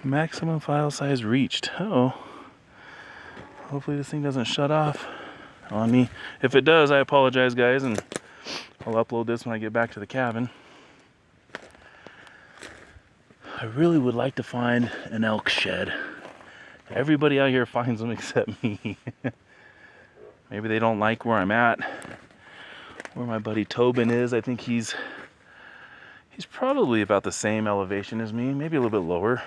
Maximum file size reached. Oh, hopefully this thing doesn't shut off on me. If it does, I apologize, guys, and I'll upload this when I get back to the cabin. I really would like to find an elk shed. Everybody out here finds them except me. Maybe they don't like where I'm at, where my buddy Tobin is. I think he's probably about the same elevation as me, maybe a little bit lower.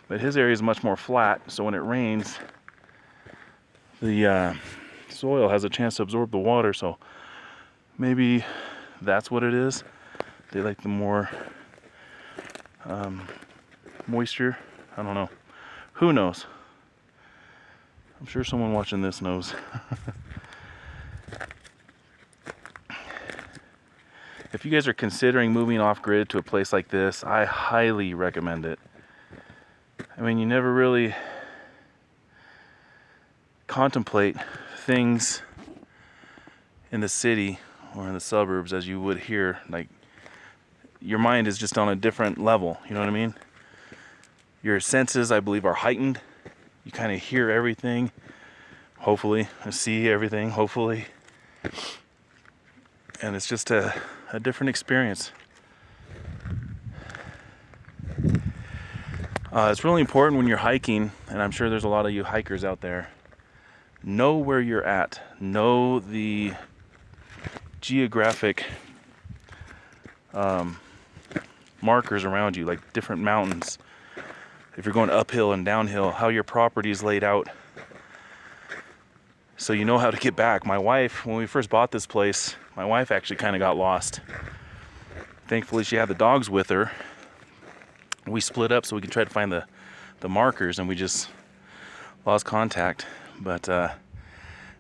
But his area is much more flat, so when it rains, the soil has a chance to absorb the water, so maybe that's what it is. They like the more moisture. I don't know. Who knows? I'm sure someone watching this knows. If you guys are considering moving off-grid to a place like this, I highly recommend it. I mean, you never really contemplate things in the city or in the suburbs as you would here. Like, your mind is just on a different level, you know what I mean? Your senses, I believe, are heightened. You kind of hear everything, hopefully, see everything, hopefully. And it's just a different experience. It's really important when you're hiking, and I'm sure there's a lot of you hikers out there, know where you're at. Know the geographic markers around you, like different mountains. If you're going uphill and downhill, how your property is laid out, so you know how to get back. My wife, when we first bought this place, my wife actually kind of got lost. Thankfully, she had the dogs with her. We split up so we could try to find the markers, and we just lost contact. But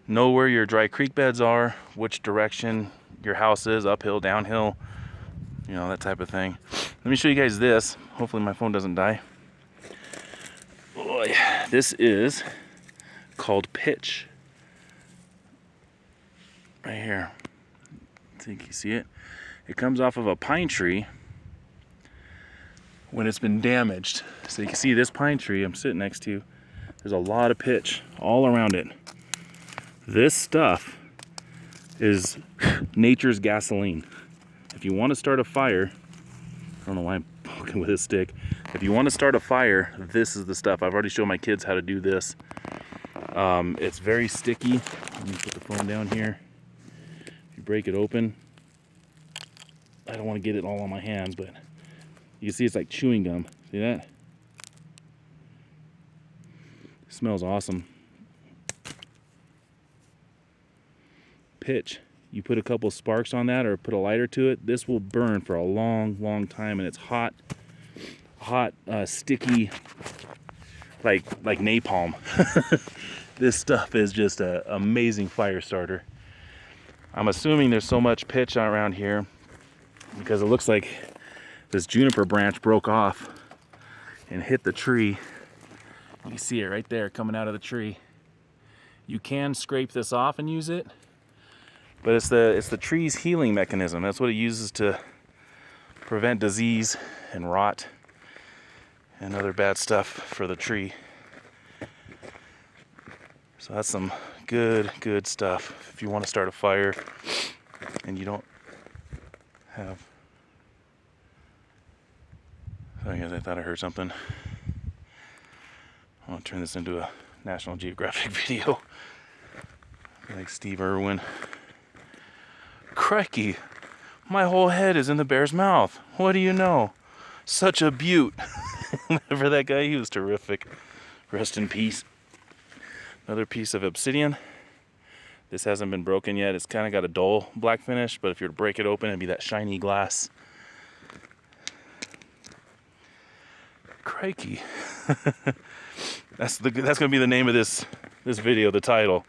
know where your dry creek beds are, which direction your house is, uphill, downhill, you know, that type of thing. Let me show you guys this. Hopefully my phone doesn't die. Boy, this is called pitch. Right here. I think you see it. It comes off of a pine tree when it's been damaged. So you can see this pine tree I'm sitting next to. There's a lot of pitch all around it. This stuff is nature's gasoline. If you want to start a fire, I don't know why I'm poking with this stick. If you want to start a fire, this is the stuff. I've already shown my kids how to do this. It's very sticky. Let me put the phone down here. If you break it open, I don't want to get it all on my hands, but you can see it's like chewing gum. See that? It smells awesome. Pitch. You put a couple sparks on that or put a lighter to it, this will burn for a long time, and it's hot, sticky, like napalm. This stuff is just an amazing fire starter. I'm assuming there's so much pitch around here because it looks like this juniper branch broke off and hit the tree. You can see it right there coming out of the tree. You can scrape this off and use it, but it's the tree's healing mechanism. That's what it uses to prevent disease and rot and other bad stuff for the tree. So that's some good stuff. If you want to start a fire and you don't have... Sorry guys, I thought I heard something. I want to turn this into a National Geographic video. Like Steve Irwin. Crikey, my whole head is in the bear's mouth. What do you know? Such a beaut. Remember that guy? He was terrific. Rest in peace. Another piece of obsidian. This hasn't been broken yet. It's kind of got a dull black finish, but if you were to break it open, it'd be that shiny glass. Crikey. That's gonna be the name of this video, the title.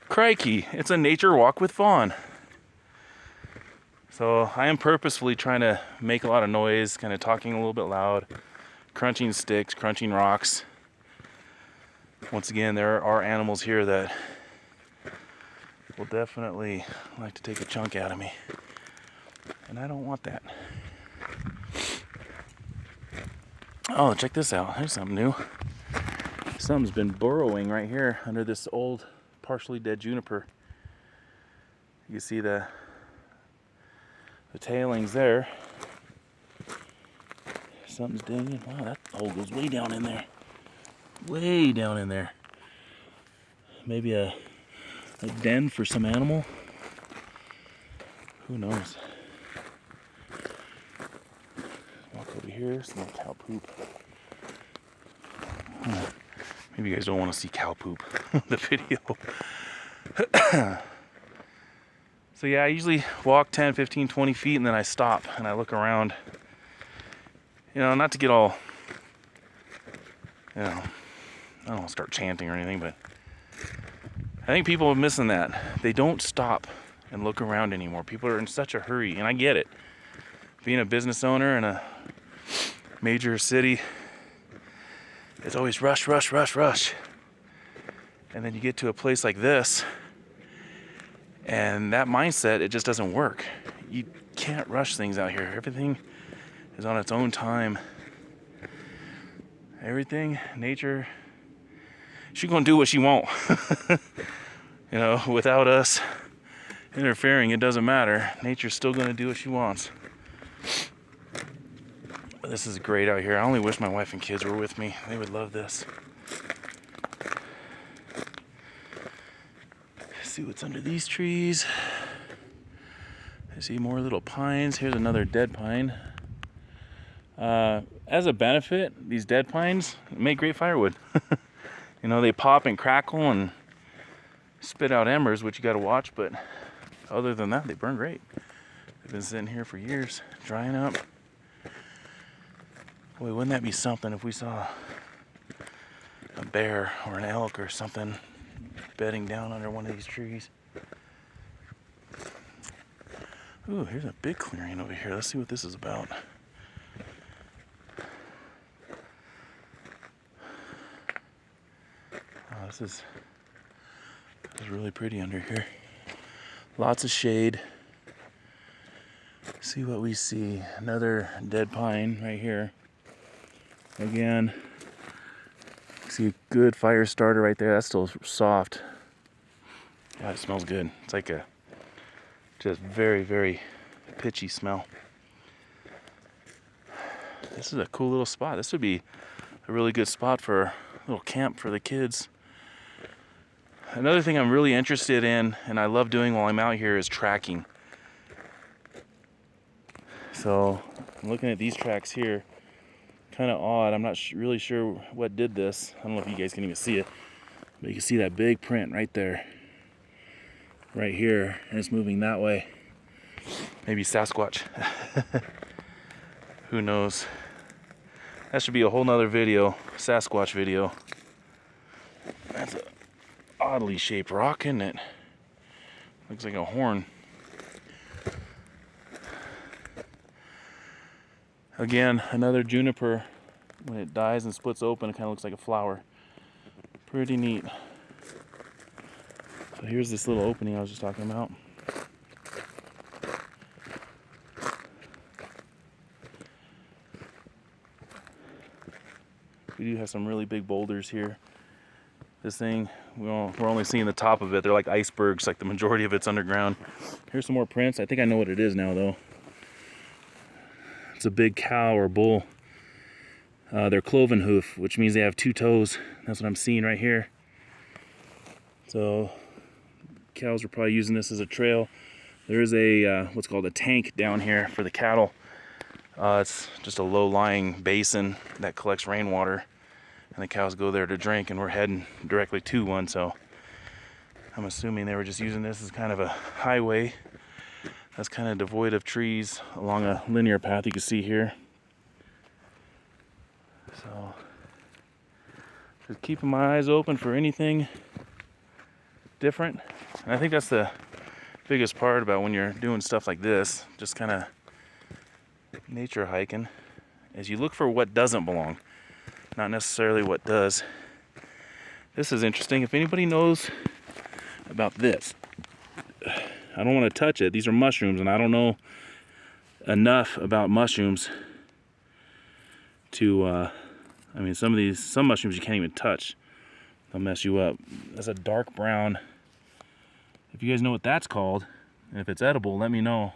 Crikey, it's a nature walk with Vaughn. So I am purposefully trying to make a lot of noise, kind of talking a little bit loud, crunching sticks, crunching rocks. Once again, there are animals here that will definitely like to take a chunk out of me, and I don't want that. Oh, check this out. There's something new. Something's been burrowing right here under this old, partially dead juniper. You see the tailings there. Something's digging. Wow, that hole goes way down in there. Way down in there. Maybe a den for some animal. Who knows? Walk over here, smell cow poop. Maybe you guys don't want to see cow poop in the video. So yeah, I usually walk 10, 15, 20 feet and then I stop and I look around. You know, not to get all, you know, I don't want to start chanting or anything, but I think people are missing that. They don't stop and look around anymore. People are in such a hurry, and I get it. Being a business owner in a major city, it's always rush, rush, rush, rush. And then you get to a place like this, and that mindset, it just doesn't work. You can't rush things out here. Everything is on its own time. Everything, nature, she's gonna do what she wants. You know, without us interfering, it doesn't matter. Nature's still gonna do what she wants. This is great out here. I only wish my wife and kids were with me. They would love this. See what's under these trees. I see more little pines. Here's another dead pine. As a benefit, these dead pines make great firewood. You know, they pop and crackle and spit out embers, which you gotta watch, but other than that, they burn great. They've been sitting here for years, drying up. Boy, wouldn't that be something if we saw a bear or an elk or something bedding down under one of these trees. Ooh, here's a big clearing over here. Let's see what this is about. Oh, this is really pretty under here. Lots of shade. See what we see. Another dead pine right here. Again, see a good fire starter right there. That's still soft. God, it smells good. It's like a just very, very pitchy smell. This is a cool little spot. This would be a really good spot for a little camp for the kids. Another thing I'm really interested in, and I love doing while I'm out here, is tracking. So I'm looking at these tracks here. Kind of odd. I'm not really sure what did this. I don't know if you guys can even see it, but you can see that big print right there, right here, and it's moving that way. Maybe Sasquatch. Who knows? That should be a whole nother video, Sasquatch video. That's a oddly shaped rock, isn't it? Looks like a horn. Again, another juniper. When it dies and splits open, it kind of looks like a flower. Pretty neat. So here's this little opening I was just talking about. We do have some really big boulders here. This thing, we're only seeing the top of it. They're like icebergs, like the majority of it's underground. Here's some more prints. I think I know what it is now, though. It's a big cow or bull. They're cloven hoof, which means they have 2 toes. That's what I'm seeing right here. So cows are probably using this as a trail. There is a what's called a tank down here for the cattle. It's just a low-lying basin that collects rainwater, and the cows go there to drink, and we're heading directly to one. So I'm assuming they were just using this as kind of a highway that's kind of devoid of trees along a linear path you can see here. So just keeping my eyes open for anything different. And I think that's the biggest part about when you're doing stuff like this, just kind of nature hiking, is you look for what doesn't belong, not necessarily what does. This is interesting. If anybody knows about this, I don't want to touch it. These are mushrooms, and I don't know enough about mushrooms to I mean, some mushrooms you can't even touch. They'll mess you up. That's a dark brown. If you guys know what that's called, and if it's edible, let me know.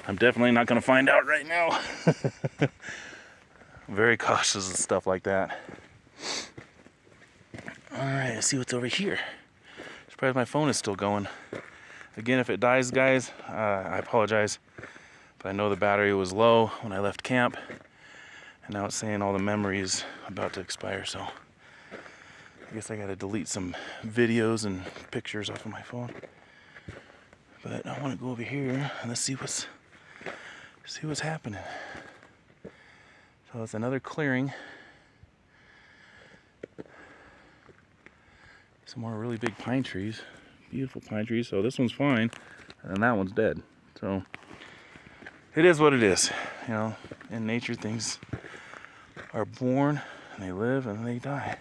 I'm definitely not gonna find out right now. I'm very cautious of stuff like that. All right, let's see what's over here. Surprised my phone is still going. Again, if it dies, guys, I apologize. But I know the battery was low when I left camp, and now it's saying all the memories about to expire, so I guess I gotta delete some videos and pictures off of my phone. But I wanna go over here and let's see what's happening. So it's another clearing. Some more really big pine trees. Beautiful pine trees. So this one's fine, and that one's dead. So it is what it is. You know, in nature things are born and they live and they die.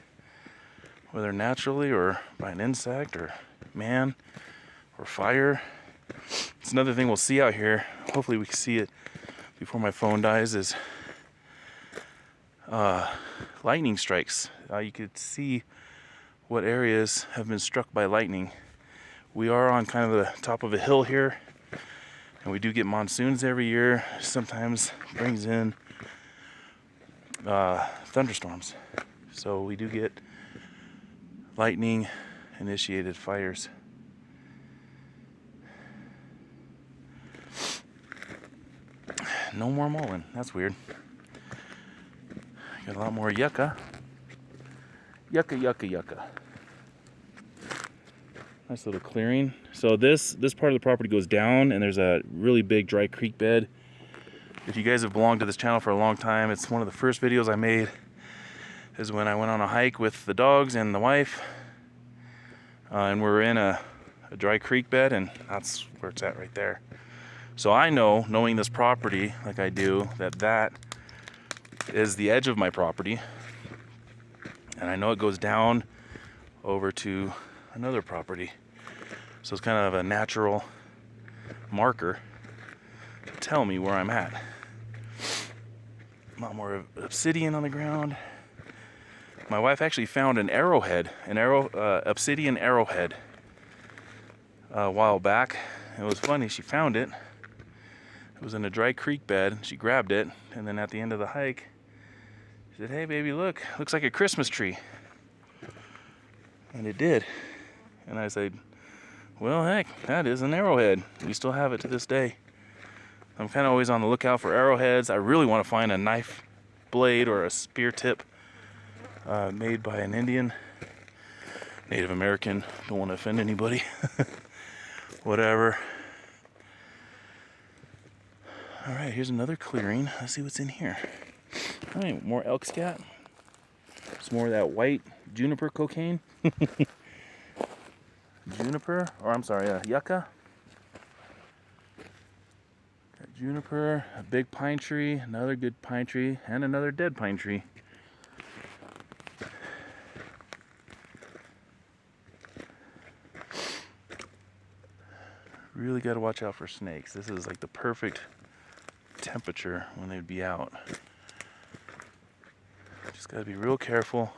Whether naturally or by an insect or man or fire. It's another thing we'll see out here. Hopefully we can see it before my phone dies, is lightning strikes. You could see what areas have been struck by lightning. We are on kind of the top of a hill here, and we do get monsoons every year. Sometimes brings in thunderstorms. So we do get lightning initiated fires. No more mullein. That's weird. Got a lot more yucca. Yucca, yucca, yucca. Nice little clearing. So this part of the property goes down, and there's a really big dry creek bed. If you guys have belonged to this channel for a long time, it's one of the first videos I made is when I went on a hike with the dogs and the wife. And we're in a dry creek bed, and that's where it's at right there. So I know, knowing this property like I do, that is the edge of my property. And I know it goes down over to another property. So it's kind of a natural marker to tell me where I'm at. A lot more obsidian on the ground. My wife actually found an arrowhead, obsidian arrowhead a while back. It was funny, she found it. It was in a dry creek bed. She grabbed it, and then at the end of the hike, she said, "Hey baby, look, looks like a Christmas tree." And it did. And I said, well, heck, that is an arrowhead. We still have it to this day. I'm kind of always on the lookout for arrowheads. I really want to find a knife blade or a spear tip made by an Indian, Native American. Don't want to offend anybody. Whatever. All right, here's another clearing. Let's see what's in here. All right, more elk scat. Some more of that white juniper cocaine. Yucca. Got juniper, a big pine tree, another good pine tree, and another dead pine tree. Really got to watch out for snakes. This is like the perfect temperature when they'd be out. Just got to be real careful.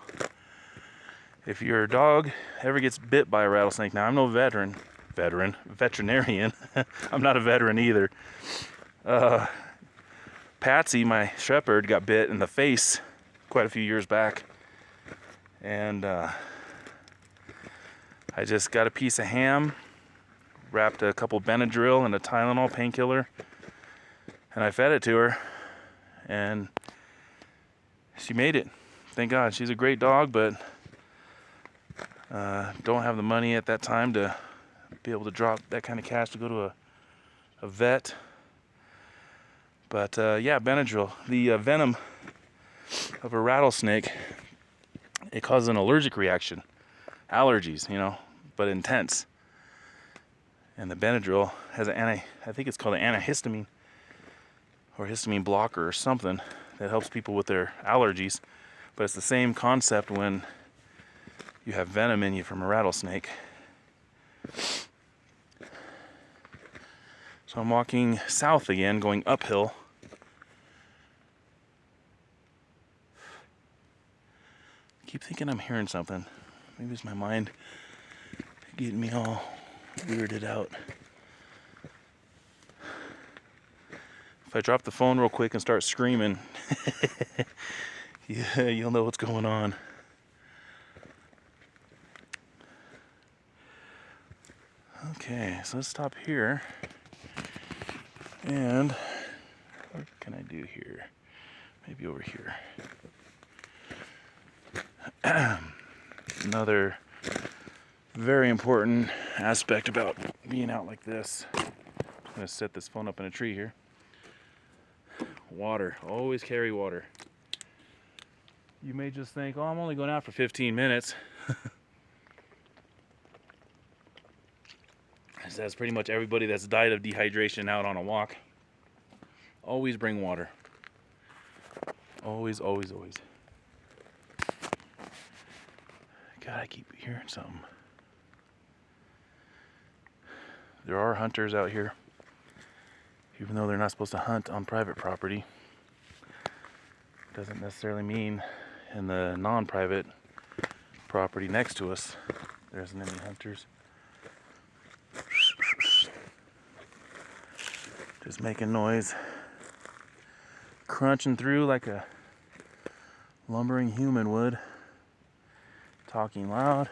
If your dog ever gets bit by a rattlesnake, now I'm no veterinarian. I'm not a veteran either. Patsy, my shepherd, got bit in the face quite a few years back. And I just got a piece of ham, wrapped a couple Benadryl and a Tylenol painkiller, and I fed it to her. And she made it. Thank God. She's a great dog, but don't have the money at that time to be able to drop that kind of cash to go to a vet. But yeah, Benadryl. The venom of a rattlesnake, it causes an allergic reaction. Allergies, you know, but intense. And the Benadryl has I think it's called an antihistamine or histamine blocker or something that helps people with their allergies. But it's the same concept when you have venom in you from a rattlesnake. So I'm walking south again, going uphill. keep thinking I'm hearing something. Maybe it's my mind getting me all weirded out. If I drop the phone real quick and start screaming, yeah, you'll know what's going on. Okay, so let's stop here. And what can I do here? Maybe over here. Another very important aspect about being out like this. I'm gonna set this phone up in a tree here. Water, always carry water. You may just think, oh, I'm only going out for 15 minutes. That's pretty much everybody that's died of dehydration out on a walk. Always bring water. Always, always, always. God, I keep hearing something. There are hunters out here, even though they're not supposed to hunt on private property. Doesn't necessarily mean in the non-private property next to us there isn't any hunters. Just making noise, crunching through like a lumbering human would, talking loud.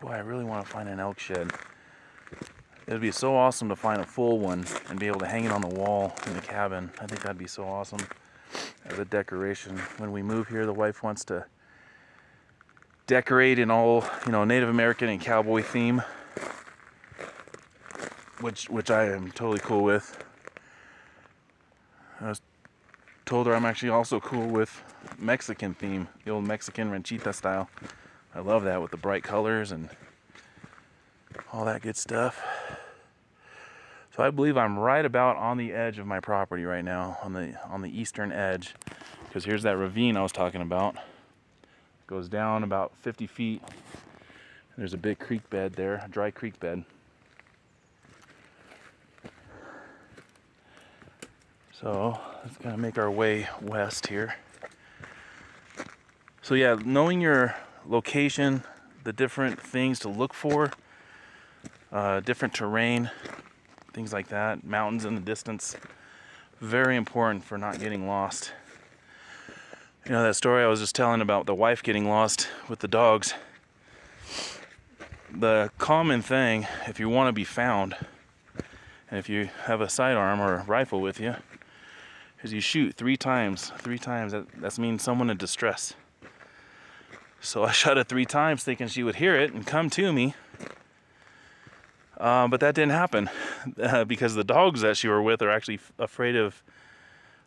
Boy, I really want to find an elk shed. It would be so awesome to find a full one and be able to hang it on the wall in the cabin. I think that'd be so awesome as a decoration. When we move here, the wife wants to decorate in all, Native American and cowboy theme, which I am totally cool with. I was told her I'm actually also cool with Mexican theme, the old Mexican ranchita style. I love that with the bright colors and all that good stuff. So I believe I'm right about on the edge of my property right now, on the eastern edge, because here's that ravine I was talking about. It goes down about 50 feet. There's a big creek bed there, a dry creek bed. So let's kind of make our way west here. So yeah, knowing your location, the different things to look for, different terrain, things like that, mountains in the distance, very important for not getting lost. That story I was just telling about the wife getting lost with the dogs. The common thing, if you want to be found, and if you have a sidearm or a rifle with you, is you shoot 3 times. 3 times, that means someone in distress. So I shot it 3 times thinking she would hear it and come to me. But that didn't happen because the dogs that she were with are actually afraid of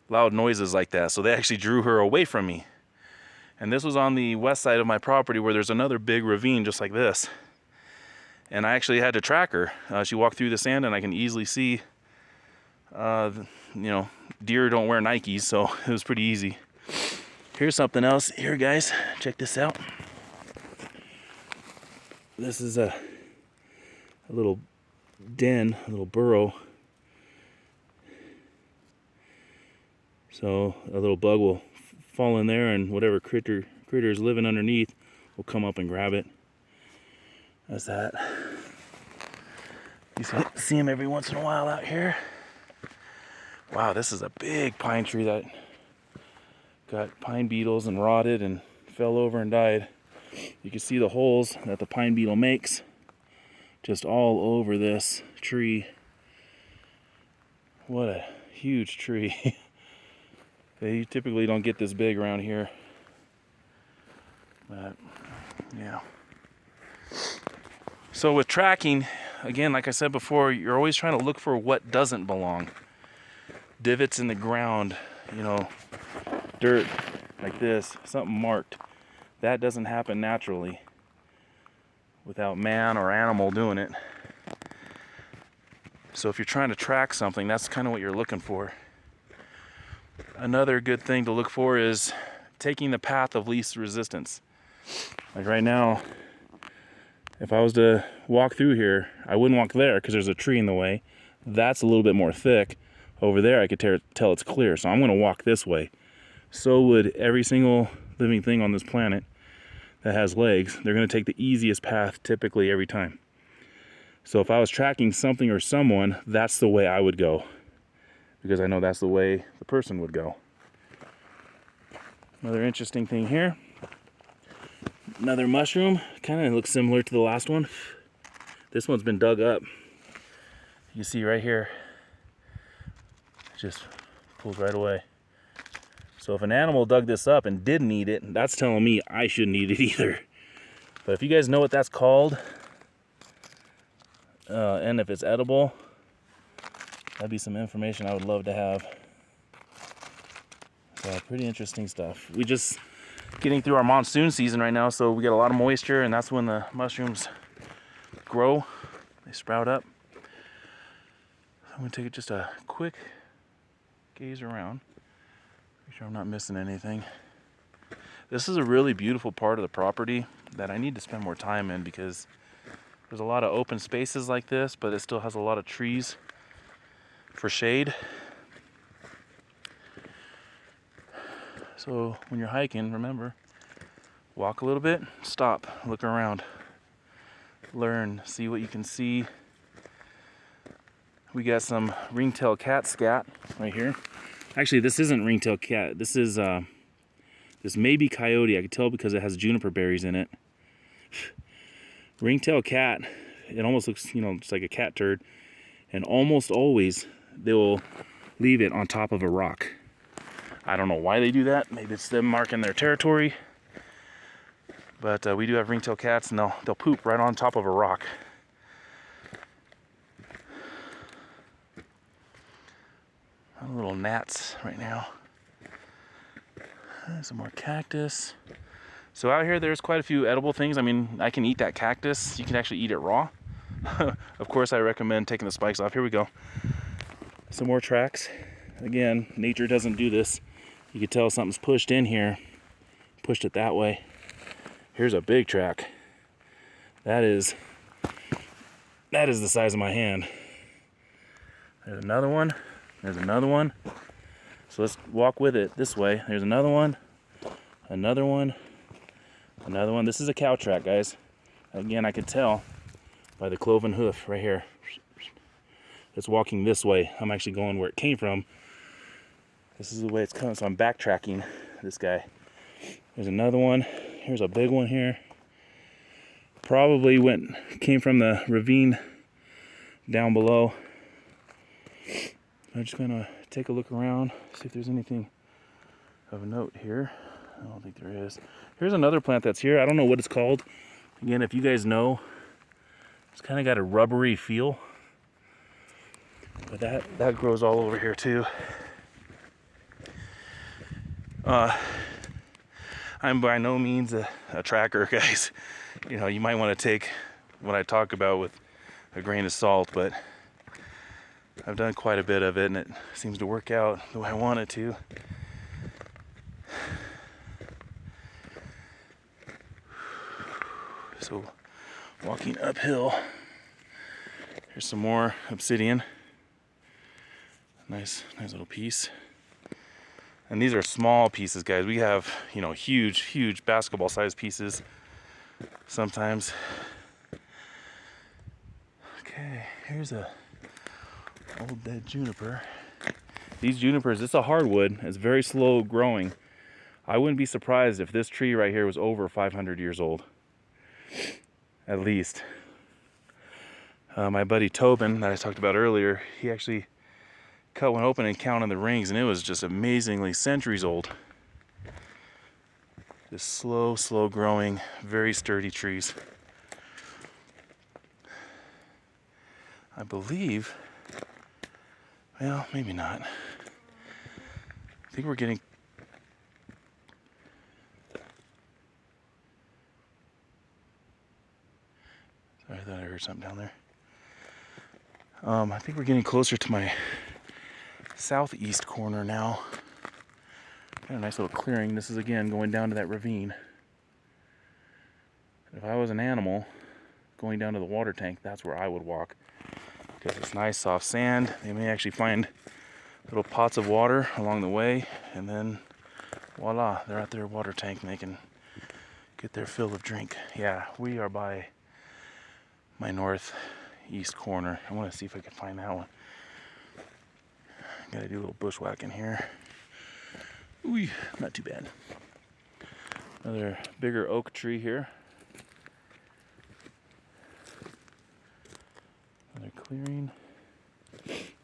loud noises like that. So they actually drew her away from me. And this was on the west side of my property where there's another big ravine just like this. And I actually had to track her. She walked through the sand and I can easily see, deer don't wear Nikes, so it was pretty easy. Here's something else. Here, guys, check this out. This is a little den, a little burrow. So a little bug will fall in there and whatever critter is living underneath will come up and grab it. That's that. You see them every once in a while out here. Wow, this is a big pine tree that got pine beetles and rotted and fell over and died. You can see the holes that the pine beetle makes just all over this tree. What a huge tree. They typically don't get this big around here. But yeah. So with tracking, again, like I said before, you're always trying to look for what doesn't belong. Divots in the ground, dirt like this, something marked. That doesn't happen naturally without man or animal doing it. So if you're trying to track something, that's kind of what you're looking for. Another good thing to look for is taking the path of least resistance. Like right now, if I was to walk through here, I wouldn't walk there because there's a tree in the way. That's a little bit more thick. Over there, I could tell it's clear, so I'm going to walk this way. so would every single living thing on this planet that has legs. They're going to take the easiest path typically every time. So if I was tracking something or someone, that's the way I would go, because I know that's the way the person would go. Another interesting thing here, another mushroom, kind of looks similar to the last one. This one's been dug up. You see right here, it just pulls right away. So if an animal dug this up and didn't eat it, that's telling me I shouldn't eat it either. But if you guys know what that's called, and if it's edible, that'd be some information I would love to have. So pretty interesting stuff. We just getting through our monsoon season right now, so we get a lot of moisture, and that's when the mushrooms grow. They sprout up. I'm gonna take just a quick gaze around. Make sure I'm not missing anything. This is a really beautiful part of the property that I need to spend more time in, because there's a lot of open spaces like this, but it still has a lot of trees for shade. So when you're hiking, remember, walk a little bit, stop, look around, learn, see what you can see. We got some ringtail cat scat right here. Actually, this isn't ringtail cat. This is this may be coyote. I can tell because it has juniper berries in it. Ringtail cat, it almost looks, you know, just like a cat turd. And almost always they will leave it on top of a rock. I don't know why they do that. Maybe it's them marking their territory. But we do have ringtail cats, and they'll poop right on top of a rock. Little gnats right now. Some more cactus. So out here there's quite a few edible things. I mean, I can eat that cactus. You can actually eat it raw. Of course, I recommend taking the spikes off. Here we go. Some more tracks. Again, nature doesn't do this. You can tell something's pushed in here. Pushed it that way. Here's a big track. That is the size of my hand. There's another one. There's another one. So let's walk with it this way. There's another one. Another one. Another one. This is a cow track, guys. Again, I could tell by the cloven hoof right here. It's walking this way. I'm actually going where it came from. This is the way it's coming, so I'm backtracking this guy. There's another one. Here's a big one here. Probably came from the ravine down below. I'm just gonna take a look around, see if there's anything of note here. I don't think there is. Here's another plant that's here. I don't know what it's called. Again, if you guys know, it's kind of got a rubbery feel. But that grows all over here too. I'm by no means a tracker, guys. You know, you might want to take what I talk about with a grain of salt, but I've done quite a bit of it, and it seems to work out the way I want it to. So, walking uphill, here's some more obsidian. Nice little piece. And these are small pieces, guys. We have, you know, huge basketball-sized pieces sometimes. Okay, here's a old dead juniper. These junipers, it's a hardwood. It's very slow growing. I wouldn't be surprised if this tree right here was over 500 years old. At least. My buddy Tobin that I talked about earlier, he actually cut one open and counted the rings, and it was just amazingly centuries old. Just slow growing, very sturdy trees. I believe, well, maybe not. I think we're getting, sorry, I thought I heard something down there. I think we're getting closer to my southeast corner now. Got a nice little clearing. This is again going down to that ravine. If I was an animal going down to the water tank, that's where I would walk, because it's nice soft sand. They may actually find little pots of water along the way, and then Voila, they're at their water tank and they can get their fill of drink. Yeah, we are by my northeast corner. I want to see if I can find that one. Gotta do a little bushwhacking here. Ooh, not too bad. Another bigger oak tree here. Another clearing.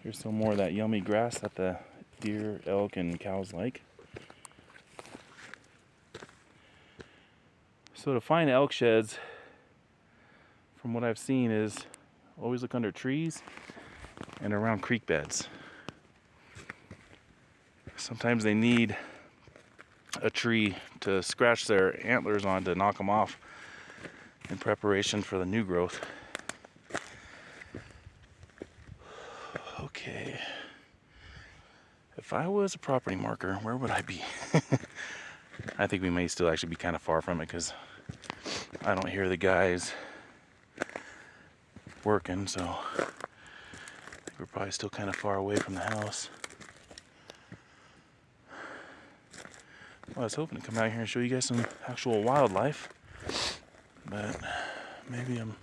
Here's some more of that yummy grass that the deer, elk, and cows like. So to find elk sheds, from what I've seen, is always look under trees and around creek beds. Sometimes they need a tree to scratch their antlers on to knock them off in preparation for the new growth. Okay. If I was a property marker, where would I be? I think we may still actually be kind of far from it because I don't hear the guys working, so I think we're probably still kind of far away from the house. Well, I was hoping to come out here and show you guys some actual wildlife, but maybe I'm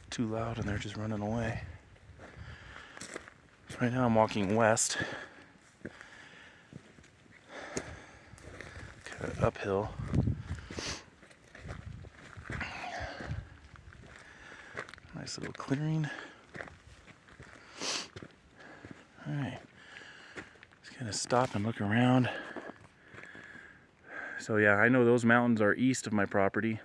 too loud and they're just running away. Right now I'm walking west, kind of uphill. Nice little clearing. Alright, just gonna stop and look around. So yeah, I know those mountains are east of my property.